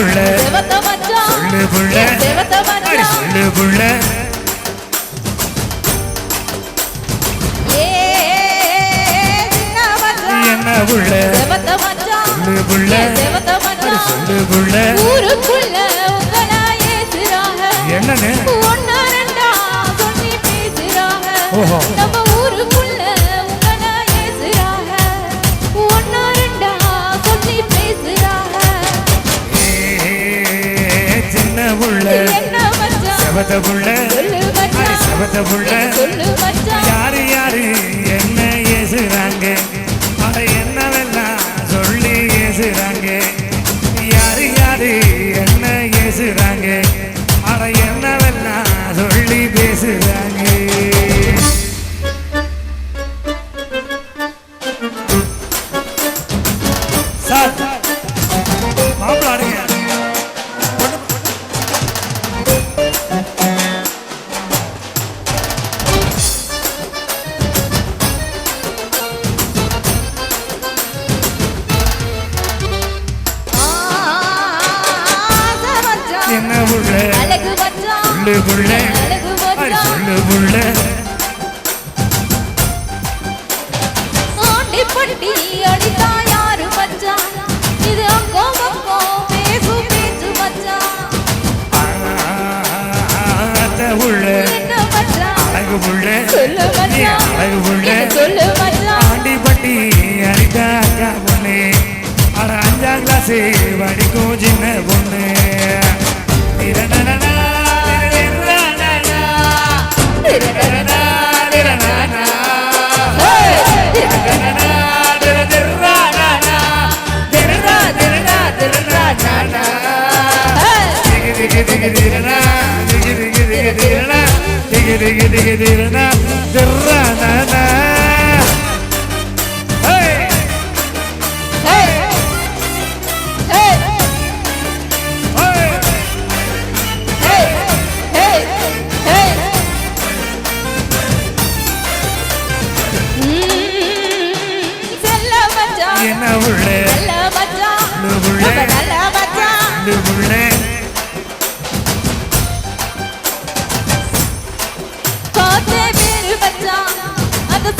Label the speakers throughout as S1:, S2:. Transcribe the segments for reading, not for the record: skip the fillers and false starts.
S1: புள்ள சொல்லு புள்ள சொல்லு புள்ள என்ன புள்ள சொல்லு புள்ள சொல்லு புள்ள
S2: ஊருக்குள்ள உங்களா ஏசுறாங்க
S1: என்னன்னு
S2: ஒன்னா ரெண்டா சொல்லி பேசுறாங்க
S1: ஓஹோ
S2: நம்ம ஊருக்குள்ள உங்களா ஏசுறாங்க ஒன்னா ரெண்டா சொல்லி பேசுறாங்க
S1: சின்ன புள்ள
S2: என்ன மச்சான்
S1: செவத்த புள்ள
S2: சொல்லு மச்சான்
S1: செவத்த புள்ள
S2: சொல்லு மச்சான்
S1: யாரு யாரு என்ன ஏசுறாங்க அட என்னவெல்லாம் சொல்லி ஏசுறாங்க யாரு யாரு என்ன ஏசுறாங்க அட என்னவெல்லாம் சொல்லி பேசுறாங்க சார் மாப்பிள்ளாடுங்க என்ன புள்ள
S2: அழகு மச்சான்
S1: சொல்லு புள்ள
S2: அழகு மச்சான்
S1: சொல்லு புள்ள
S2: ஆண்டி பட்டி அடித்தா யாரு மச்சான் இது அங்கோ பக்கோ பேசு பேச்சு மச்சான்
S1: புள்ள
S2: என்ன மச்சான்
S1: அழகு புள்ள
S2: சொல்லு மச்சான்
S1: அழகு புள்ள
S2: சொல்லு மச்சான்
S1: ஆண்டி பட்டி அடித்தா அக்கா பொண்ணு அட 5ஆம் கிளாஸ் படிக்கும் சின்ன பொண்ணு என்ன உள்ள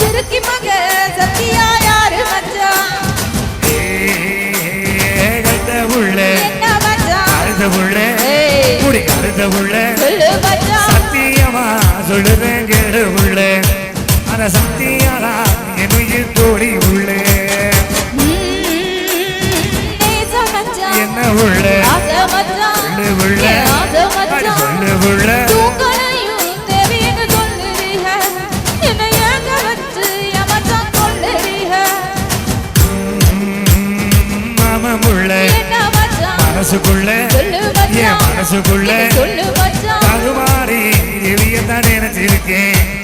S2: சிறுக்கி மக சத்தியா யாரு மச்சான்
S1: உள்ள
S2: என்ன மச்சான்
S1: அழுத உள்ள முடி அழுத உள்ள
S2: சொல்லு மச்சான்
S1: சத்தியமா சொல்லுறேன் கேடு உள்ள அத சத்தியாரா என் உயிர் தோடி உள்ள என்ன உள்ள சொல்லு உள்ள சொல்லு உள்ள மனசுக்குள்ள என் மனசுக்குள்ள தகுமாறி எளிய தான் நினைச்சிருக்கேன்